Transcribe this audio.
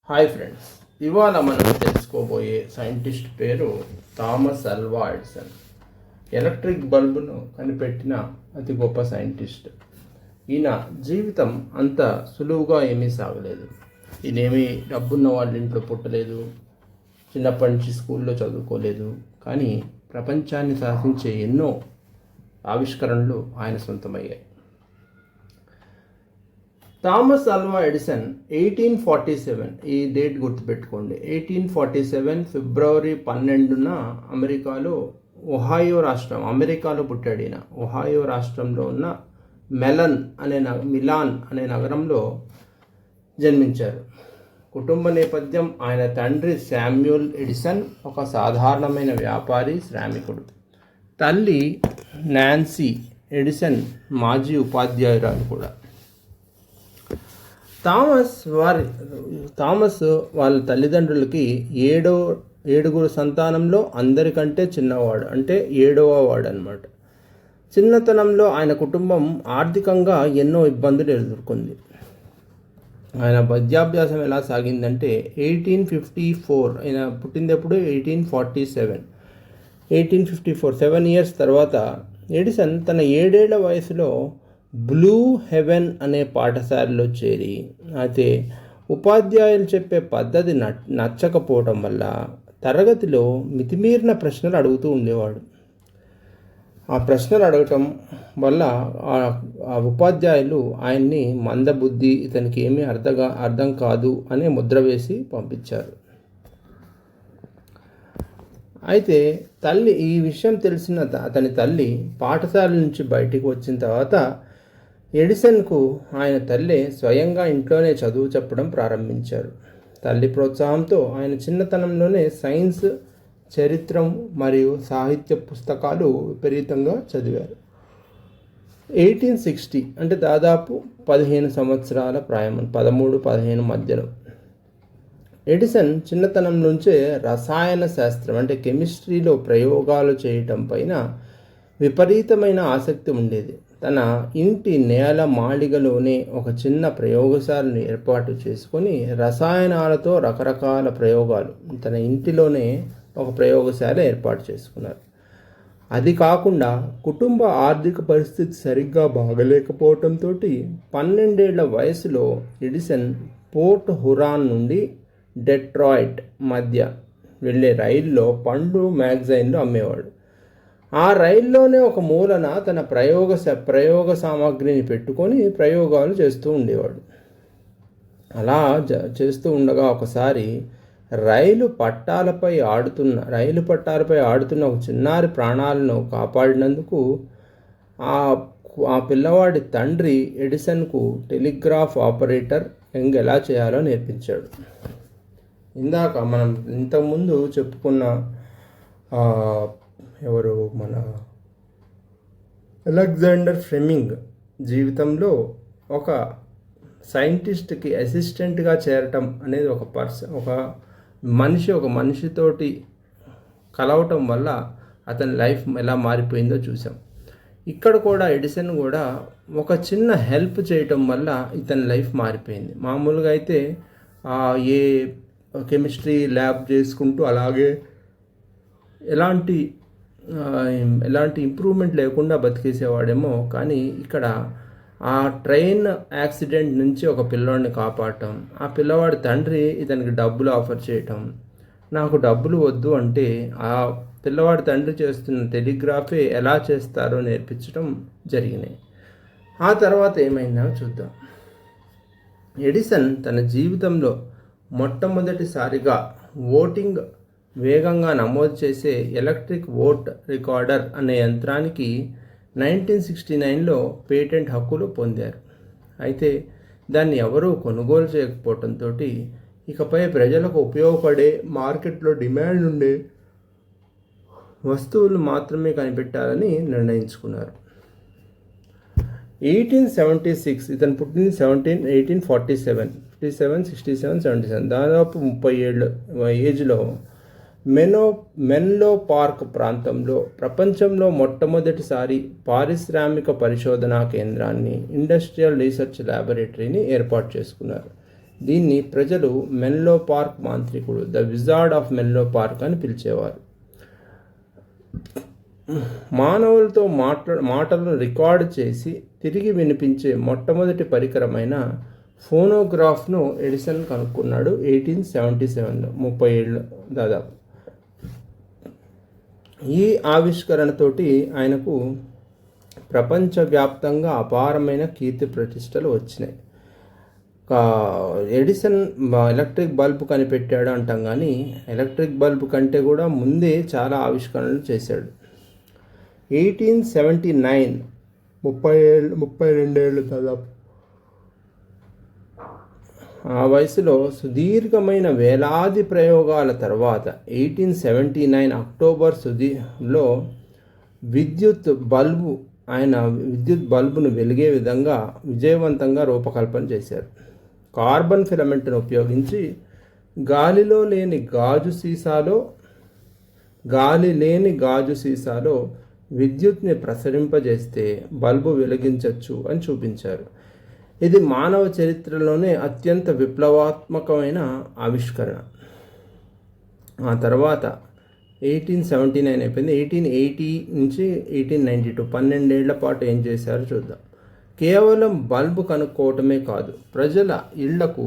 Hi friends, ఇవాళ మనం తెలుసుకోబోయే సైంటిస్ట్ పేరు థామస్ అల్వా ఎడిసన్. ఎలక్ట్రిక్ బల్బును కనిపెట్టిన అతి గొప్ప సైంటిస్ట్. ఈయన జీవితం అంత సులువుగా ఏమీ సాగలేదు. ఈయనేమీ డబ్బున్న వాళ్ళ ఇంట్లో పుట్టలేదు, చిన్నప్పటి నుంచి స్కూల్లో చదువుకోలేదు. కానీ ప్రపంచాన్ని శాసించే ఎన్నో ఆవిష్కరణలు ఆయన సొంతమయ్యాయి. థామస్ అల్వా ఎడిసన్ 1847, ఈ డేట్ గుర్తుపెట్టుకోండి. 1847 ఫిబ్రవరి 12న అమెరికాలో అమెరికాలో పుట్టాడు ఈయన. ఒహాయో రాష్ట్రంలో ఉన్న మిలాన్ అనే నగరంలో జన్మించారు. కుటుంబ నేపథ్యం: ఆయన తండ్రి శామ్యూల్ ఎడిసన్ ఒక సాధారణమైన వ్యాపారి, శ్రామికుడు. తల్లి నాన్సీ ఎడిసన్ మాజీ ఉపాధ్యాయురాలు కూడా. థామస్ వాళ్ళ తల్లిదండ్రులకి ఏడుగురు సంతానంలో అందరికంటే చిన్నవాడు, అంటే 7వ వాడు అనమాట. చిన్నతనంలో ఆయన కుటుంబం ఆర్థికంగా ఎన్నో ఇబ్బందులు ఎదుర్కొంది. ఆయన విద్యాభ్యాసం ఎలా సాగిందంటే 1854, ఆయన పుట్టిందెప్పుడు 1847, 7 ఇయర్స్ తర్వాత ఎడిసన్ తన 7 ఏళ్ల వయసులో బ్లూ హెవెన్ అనే పాఠశాలలో చేరి, అయితే ఉపాధ్యాయులు చెప్పే పద్ధతి నచ్చకపోవటం వల్ల తరగతిలో మితిమీరిన ప్రశ్నలు అడుగుతూ ఉండేవాడు. ఆ ప్రశ్నలు అడగటం వల్ల ఆ ఉపాధ్యాయులు ఆయన్ని మందబుద్ధి, ఇతనికి ఏమీ అర్థం కాదు అనే ముద్ర వేసి పంపించారు. అయితే ఈ విషయం తెలిసిన అతని తల్లి పాఠశాల నుంచి బయటికి వచ్చిన తర్వాత ఎడిసన్కు ఆయన తల్లి స్వయంగా ఇంట్లోనే చదువు చెప్పడం ప్రారంభించారు. తల్లి ప్రోత్సాహంతో ఆయన చిన్నతనంలోనే సైన్స్, చరిత్రం మరియు సాహిత్య పుస్తకాలు విపరీతంగా చదివారు. 1860, అంటే దాదాపు 15 సంవత్సరాల ప్రాయం, 13-15 మధ్యలో ఎడిసన్ చిన్నతనం నుంచే రసాయన శాస్త్రం, అంటే కెమిస్ట్రీలో ప్రయోగాలు చేయటం పైన విపరీతమైన ఆసక్తి ఉండేది. తన ఇంటి నేల మాళిగలోనే ఒక చిన్న ప్రయోగశాలను ఏర్పాటు చేసుకొని రసాయనాలతో రకరకాల ప్రయోగాలు తన ఇంటిలోనే ఒక ప్రయోగశాల ఏర్పాటు చేసుకున్నారు. అది కాకుండా కుటుంబ ఆర్థిక పరిస్థితి సరిగ్గా బాగలేకపోవడంతో 12 ఏళ్ల వయసులో ఎడిసన్ పోర్ట్ హురాన్ నుండి డెట్రాయిట్ మధ్య వెళ్ళే రైల్లో పండ్లు, మ్యాగజైన్లు అమ్మేవాడు. ఆ రైల్లోనే ఒక మూలన తన ప్రయోగ సామాగ్రిని పెట్టుకొని ప్రయోగాలు చేస్తూ ఉండేవాడు. అలా చేస్తూ ఉండగా ఒకసారి రైలు పట్టాలపై ఆడుతున్న ఒక చిన్నారి ప్రాణాలను కాపాడినందుకు ఆ పిల్లవాడి తండ్రి ఎడిసన్కు టెలిగ్రాఫ్ ఆపరేటర్ ఎలా చేయాలో నేర్పించాడు. మనం ఇంతకుముందు చెప్పుకున్న ఎవరు, మన అలెగ్జాండర్ ఫ్లెమింగ్ జీవితంలో ఒక సైంటిస్ట్కి అసిస్టెంట్గా చేరటం అనేది ఒక మనిషితోటి కలవటం వల్ల అతని లైఫ్ ఎలా మారిపోయిందో చూసాం. ఇక్కడ కూడా ఎడిసన్ కూడా ఒక చిన్న హెల్ప్ చేయటం వల్ల ఇతని లైఫ్ మారిపోయింది. మామూలుగా అయితే ఏ కెమిస్ట్రీ ల్యాబ్ చేసుకుంటూ అలాగే ఎలాంటి ఇంప్రూవ్మెంట్ లేకుండా బతికేసేవాడేమో. కానీ ఇక్కడ ఆ ట్రైన్ యాక్సిడెంట్ నుంచి ఒక పిల్లవాడిని కాపాడటం, ఆ పిల్లవాడి తండ్రి ఇతనికి డబ్బులు ఆఫర్ చేయటం, నాకు డబ్బులు వద్దు అంటే ఆ పిల్లవాడి తండ్రి చేస్తున్న టెలిగ్రాఫే ఎలా చేస్తారో నేర్పించడం జరిగినాయి. ఆ తర్వాత ఏమైందో చూద్దాం. ఎడిసన్ తన జీవితంలో మొట్టమొదటిసారిగా ఓటింగ్ వేగంగా నమోదు చేసే ఎలక్ట్రిక్ ఓట్ రికార్డర్ అనే యంత్రానికి 1969లో పేటెంట్ హక్కులు పొందారు. అయితే దాన్ని ఎవరూ కొనుగోలు చేయకపోవడంతో ఇకపై ప్రజలకు ఉపయోగపడే, మార్కెట్లో డిమాండ్ ఉండే వస్తువులు మాత్రమే కనిపెట్టాలని నిర్ణయించుకున్నారు. 1876, ఇతను పుట్టింది 1847, 67, 77, దాదాపు 30 ఏళ్ళ ఏజ్లో మెన్లో పార్క్ ప్రాంతంలో ప్రపంచంలో మొట్టమొదటిసారి పారిశ్రామిక పరిశోధనా కేంద్రాన్ని, ఇండస్ట్రియల్ రీసెర్చ్ ల్యాబొరేటరీని ఏర్పాటు చేసుకున్నారు. దీన్ని ప్రజలు మెన్లో పార్క్ మాంత్రికుడు, ద విజార్డ్ ఆఫ్ మెన్లో పార్క్ అని పిలిచేవారు. మానవులతో మాటలను రికార్డు చేసి తిరిగి వినిపించే మొట్టమొదటి పరికరమైన ఫోనోగ్రాఫ్ను ఎడిసన్ కనుక్కున్నాడు 1877లో, 30 ఏళ్ళు దాదాపు. ఈ ఆవిష్కరణతోటి ఆయనకు ప్రపంచవ్యాప్తంగా అపారమైన కీర్తి ప్రతిష్టలు వచ్చినాయి. ఎడిసన్ ఎలక్ట్రిక్ బల్బు కనిపెట్టాడు అంటాం, కానీ ఎలక్ట్రిక్ బల్బు కంటే కూడా ముందే చాలా ఆవిష్కరణలు చేశాడు. 1879, 32 ఏళ్ళు దాదాపు. ఆ వయసులో సుదీర్ఘమైన వేలాది ప్రయోగాల తర్వాత 1879 అక్టోబర్ లో విద్యుత్ బల్బును వెలిగే విధంగా విజయవంతంగా రూపకల్పన చేశారు. కార్బన్ ఫిలమెంట్ను ఉపయోగించి గాలి లేని గాజు సీసాలో విద్యుత్ని ప్రసరింపజేస్తే బల్బు వెలిగించవచ్చు అని చూపించారు. ఇది మానవ చరిత్రలోనే అత్యంత విప్లవాత్మకమైన ఆవిష్కరణ. ఆ తర్వాత 1879 అయిపోయింది. 1880 నుంచి 1892 12 ఏళ్ల పాటు ఏం చేశారో చూద్దాం. కేవలం బల్బు కనుక్కోవటమే కాదు, ప్రజల ఇళ్లకు